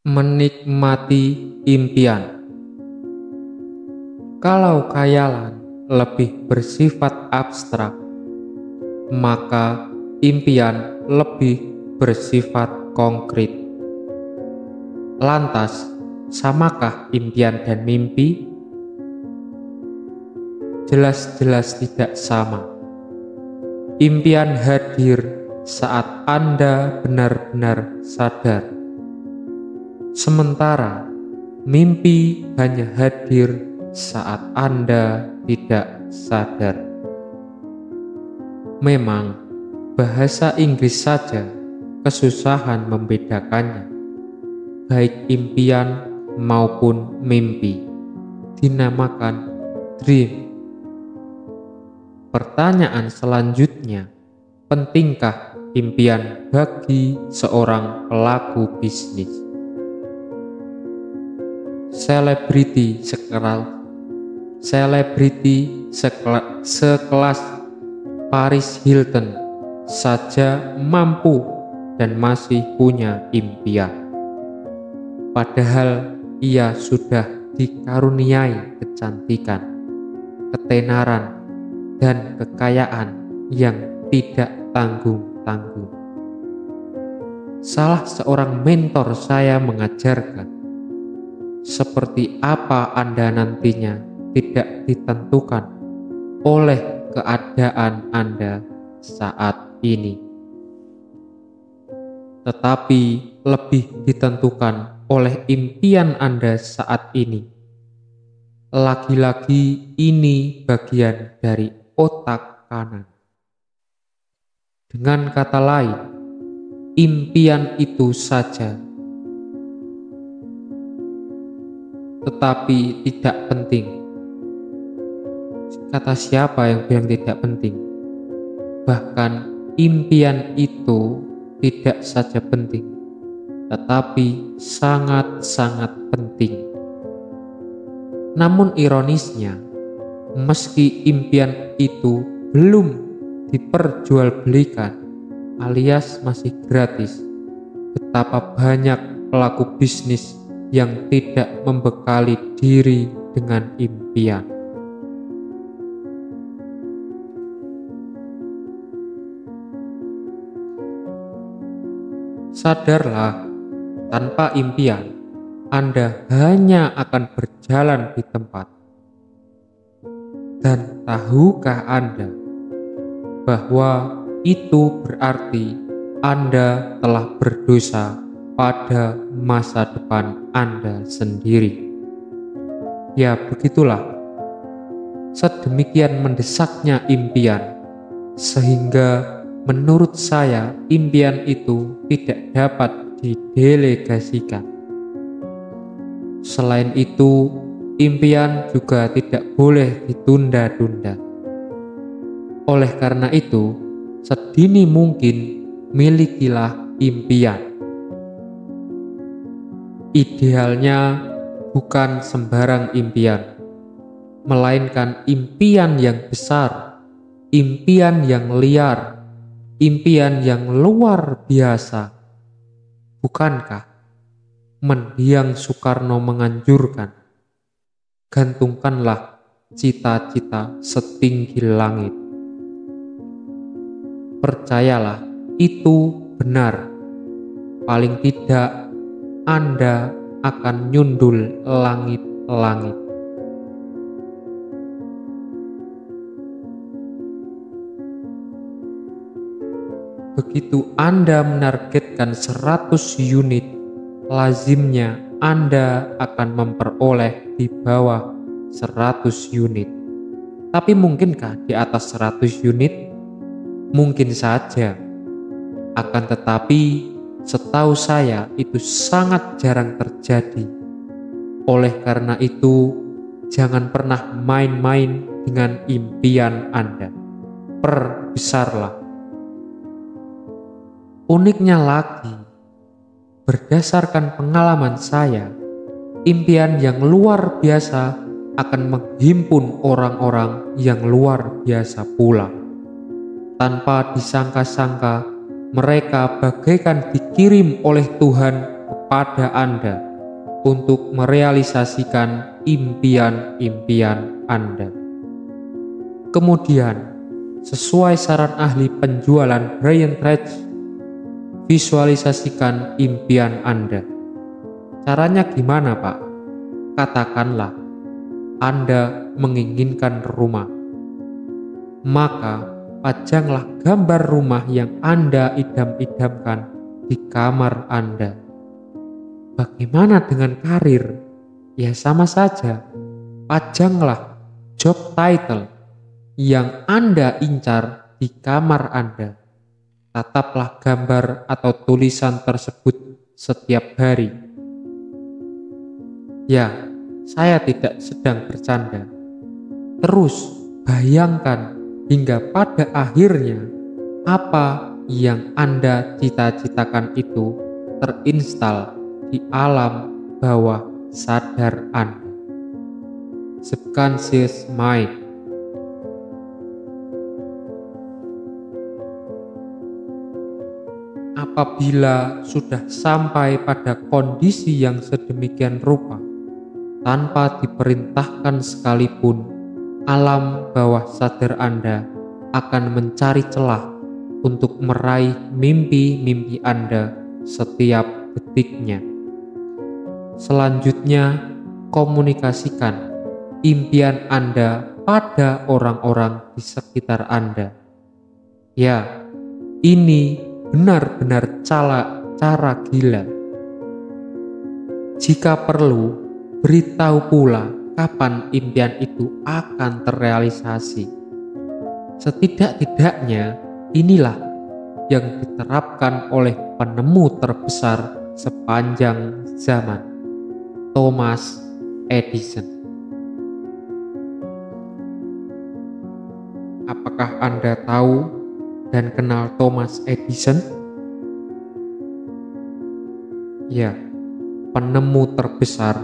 Menikmati impian. Kalau khayalan lebih bersifat abstrak, maka impian lebih bersifat konkret. Lantas, samakah impian dan mimpi? Jelas-jelas tidak sama. Impian hadir saat Anda benar-benar sadar. Sementara mimpi hanya hadir saat Anda tidak sadar. Memang bahasa Inggris saja kesusahan membedakannya. Baik impian maupun mimpi dinamakan dream. Pertanyaan selanjutnya, pentingkah impian bagi seorang pelaku bisnis? Selebriti sekelas Paris Hilton saja mampu dan masih punya impian. Padahal ia sudah dikaruniai kecantikan, ketenaran, dan kekayaan yang tidak tanggung-tanggung. Salah seorang mentor saya mengajarkan, seperti apa Anda nantinya tidak ditentukan oleh keadaan Anda saat ini, tetapi lebih ditentukan oleh impian Anda saat ini. Lagi-lagi ini bagian dari otak kanan. Dengan kata lain, impian itu saja, tetapi tidak penting. Kata siapa yang bilang tidak penting? Bahkan impian itu tidak saja penting, tetapi sangat-sangat penting. Namun ironisnya, meski impian itu belum diperjualbelikan alias masih gratis, betapa banyak pelaku bisnis yang tidak membekali diri dengan impian. Sadarlah, tanpa impian, Anda hanya akan berjalan di tempat. Dan tahukah Anda bahwa itu berarti Anda telah berdosa pada masa depan Anda sendiri? Ya begitulah, sedemikian mendesaknya impian, sehingga menurut saya impian itu tidak dapat didelegasikan. Selain itu, impian juga tidak boleh ditunda-tunda. Oleh karena itu, sedini mungkin milikilah impian. Idealnya bukan sembarang impian, melainkan impian yang besar, impian yang liar, impian yang luar biasa. Bukankah mendiang Soekarno menganjurkan, gantungkanlah cita-cita setinggi langit. Percayalah, itu benar. Paling tidak Anda akan nyundul langit-langit. Begitu Anda menargetkan 100 unit, lazimnya Anda akan memperoleh di bawah 100 unit. Tapi mungkinkah di atas 100 unit? Mungkin saja. Akan tetapi, setahu saya itu sangat jarang terjadi. Oleh karena itu, jangan pernah main-main dengan impian Anda. Perbesarlah. Uniknya lagi, berdasarkan pengalaman saya, impian yang luar biasa akan menghimpun orang-orang yang luar biasa pula. Tanpa disangka-sangka, mereka bagaikan dikirim oleh Tuhan ke pada Anda untuk merealisasikan impian-impian Anda. Kemudian, sesuai saran ahli penjualan Brian Tracy, visualisasikan impian Anda. Caranya gimana, Pak? Katakanlah Anda menginginkan rumah. Maka pajanglah gambar rumah yang Anda idam-idamkan di kamar Anda. Bagaimana dengan karir? Ya sama saja. Pajanglah job title yang Anda incar di kamar Anda. Tataplah gambar atau tulisan tersebut setiap hari. Ya, saya tidak sedang bercanda. Terus bayangkan hingga pada akhirnya apa yang Anda cita-citakan itu terinstal di alam bawah sadar Anda. Subconscious mind. Apabila sudah sampai pada kondisi yang sedemikian rupa, tanpa diperintahkan sekalipun, alam bawah sadar Anda akan mencari celah untuk meraih mimpi-mimpi Anda setiap detiknya. Selanjutnya, komunikasikan impian Anda pada orang-orang di sekitar Anda. Ya, ini benar-benar cara gila. Jika perlu, beritahu pula kapan impian itu akan terrealisasi. Setidak-tidaknya inilah yang diterapkan oleh penemu terbesar sepanjang zaman, Thomas Edison. Apakah Anda tahu dan kenal Thomas Edison? Ya, penemu terbesar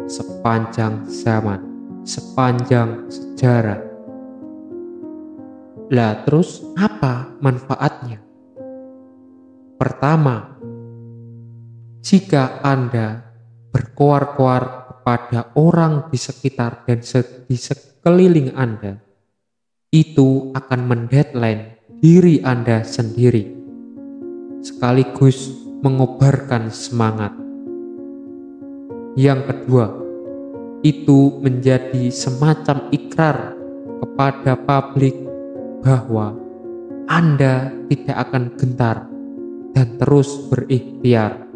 sepanjang zaman, sepanjang sejarah. Lah terus apa manfaatnya? Pertama, jika Anda berkoar-koar kepada orang di sekitar dan di sekeliling Anda, itu akan mendeadline diri Anda sendiri, sekaligus mengobarkan semangat. Yang kedua, itu menjadi semacam ikrar kepada publik bahwa Anda tidak akan gentar dan terus berikhtiar.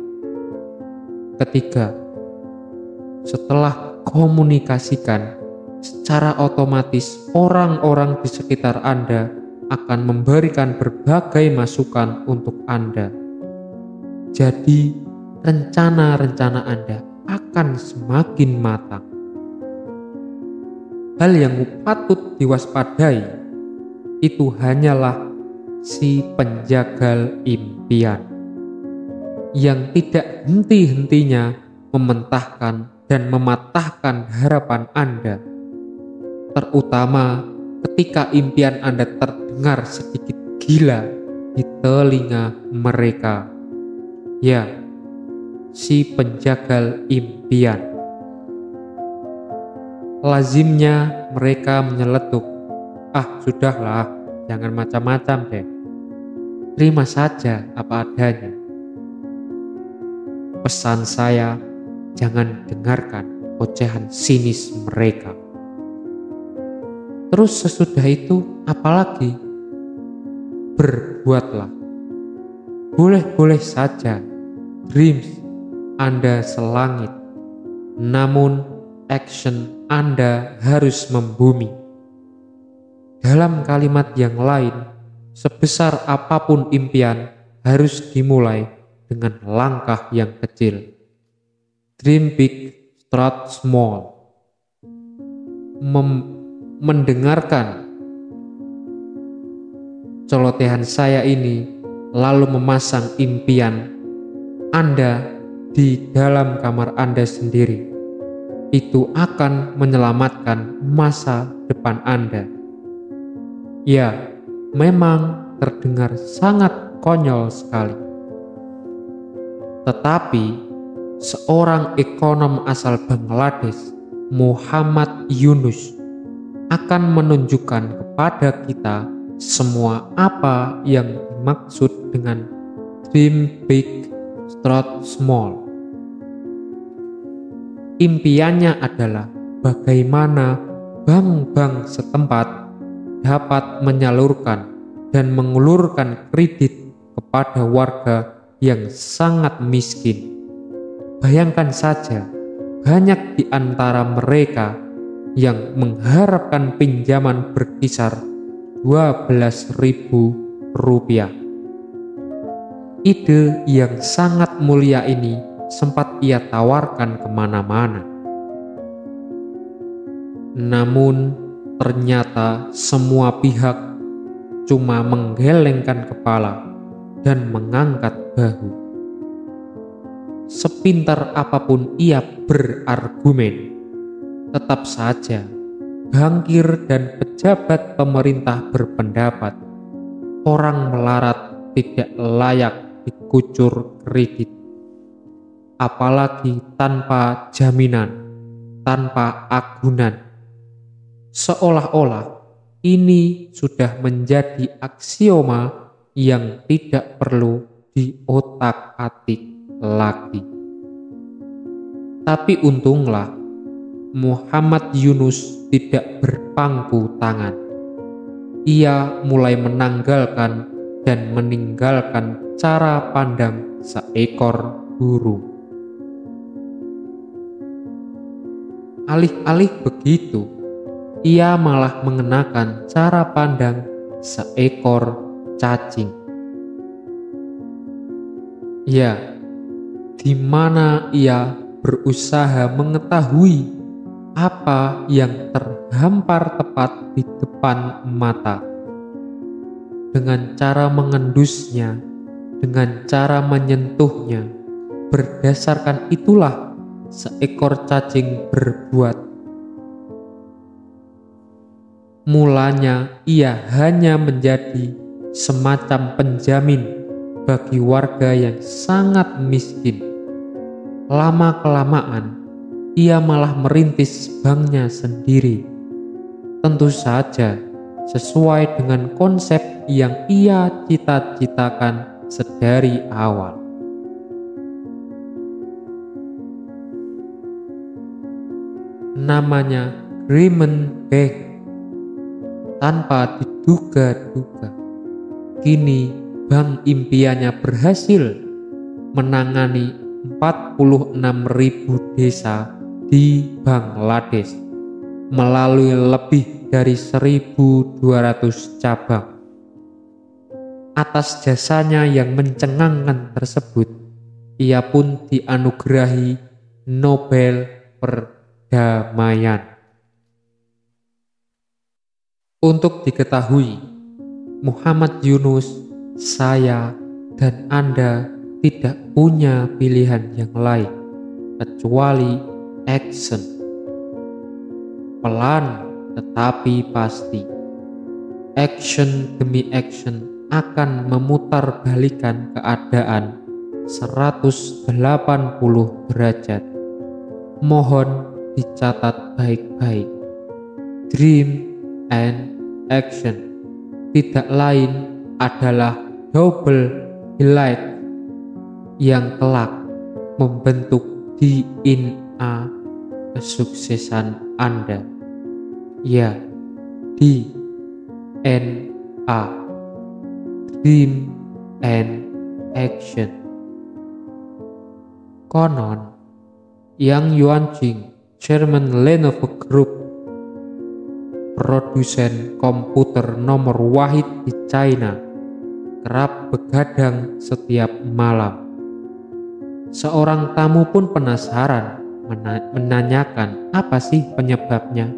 Ketiga, setelah komunikasikan, secara otomatis orang-orang di sekitar Anda akan memberikan berbagai masukan untuk Anda. Jadi, rencana-rencana Anda akan semakin matang. Hal yang patut diwaspadai itu hanyalah si penjagal impian yang tidak henti-hentinya mementahkan dan mematahkan harapan Anda, terutama ketika impian Anda terdengar sedikit gila di telinga mereka. Ya, si penjagal impian. Lazimnya mereka menyeletuk, "Ah, sudahlah, jangan macam-macam deh. Terima saja apa adanya." Pesan saya, jangan dengarkan ocehan sinis mereka. Terus sesudah itu apalagi? Berbuatlah. Boleh-boleh saja dreams Anda selangit, namun action Anda harus membumi. Dalam kalimat yang lain, sebesar apapun impian harus dimulai dengan langkah yang kecil. Dream big, start small. Mendengarkan celotehan saya ini, lalu memasang impian Anda di dalam kamar Anda sendiri, itu akan menyelamatkan masa depan Anda. Ya, memang terdengar sangat konyol sekali. Tetapi seorang ekonom asal Bangladesh, Muhammad Yunus, akan menunjukkan kepada kita semua apa yang dimaksud dengan dream big, start small. Impiannya adalah bagaimana bank-bank setempat dapat menyalurkan dan mengulurkan kredit kepada warga yang sangat miskin. Bayangkan saja, banyak di antara mereka yang mengharapkan pinjaman berkisar Rp12.000. Ide yang sangat mulia ini sempat ia tawarkan kemana-mana. Namun ternyata semua pihak cuma menggelengkan kepala dan mengangkat bahu. Sepintar apapun ia berargumen, tetap saja bankir dan pejabat pemerintah berpendapat orang melarat tidak layak dikucur kredit, apalagi tanpa jaminan, tanpa agunan. Seolah-olah ini sudah menjadi aksioma yang tidak perlu diotak-atik lagi. Tapi untunglah Muhammad Yunus tidak berpangku tangan. Ia mulai menanggalkan dan meninggalkan cara pandang seekor burung. Alih-alih begitu, ia malah mengenakan cara pandang seekor cacing. Ya, di mana ia berusaha mengetahui apa yang terhampar tepat di depan mata. Dengan cara mengendusnya, dengan cara menyentuhnya, berdasarkan itulah seekor cacing berbuat. Mulanya ia hanya menjadi semacam penjamin bagi warga yang sangat miskin. Lama-kelamaan ia malah merintis banknya sendiri. Tentu saja sesuai dengan konsep yang ia cita-citakan sedari awal. Namanya Grameen Bank. Tanpa diduga-duga, kini bank impiannya berhasil menangani 46.000 desa di Bangladesh melalui lebih dari 1.200 cabang. Atas jasanya yang mencengangkan tersebut, ia pun dianugerahi Nobel Perdamaian. Untuk diketahui, Muhammad Yunus, saya, dan Anda tidak punya pilihan yang lain kecuali action. Pelan tetapi pasti. Action demi action akan memutarbalikkan keadaan 180 derajat. Mohon dicatat baik-baik. Dream and action tidak lain adalah double highlight yang kelak membentuk DNA kesuksesan Anda. Ya, DNA, dream and action. Konon, Yang Yuanqing, Chairman Lenovo Group, produsen komputer nomor wahid di China, kerap begadang setiap malam. Seorang tamu pun penasaran menanyakan apa sih penyebabnya.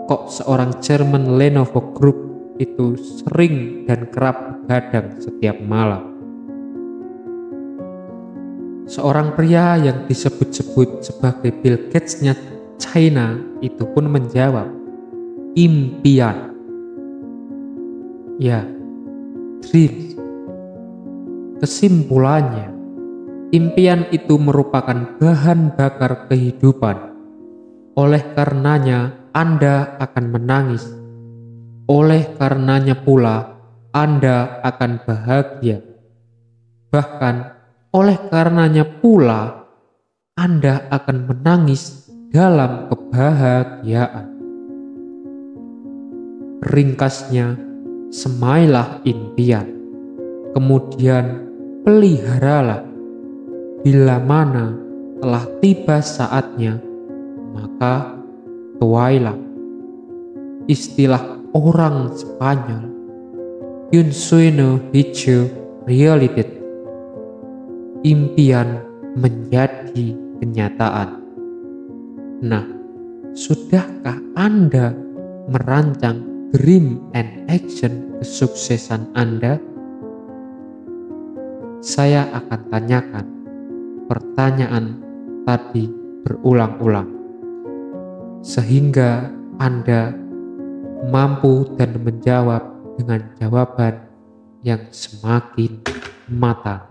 Kok seorang Chairman Lenovo Group itu sering dan kerap begadang setiap malam? Seorang pria yang disebut-sebut sebagai Bill Gates-nya China itu pun menjawab, impian. Ya, dreams. Kesimpulannya, Impian itu merupakan bahan bakar kehidupan. Oleh karenanya, Anda akan menangis. Oleh karenanya pula, Anda akan bahagia. Bahkan, oleh karenanya pula, Anda akan menangis dalam kebahagiaan. Ringkasnya, semailah impian, kemudian peliharalah. Bila mana telah tiba saatnya, maka tuailah. Istilah orang Spanyol, un sueño hecho realidad. Impian menjadi kenyataan. Nah, sudahkah Anda merancang dream and action kesuksesan Anda? Saya akan tanyakan pertanyaan tadi berulang-ulang, sehingga Anda mampu dan menjawab dengan jawaban yang semakin matang.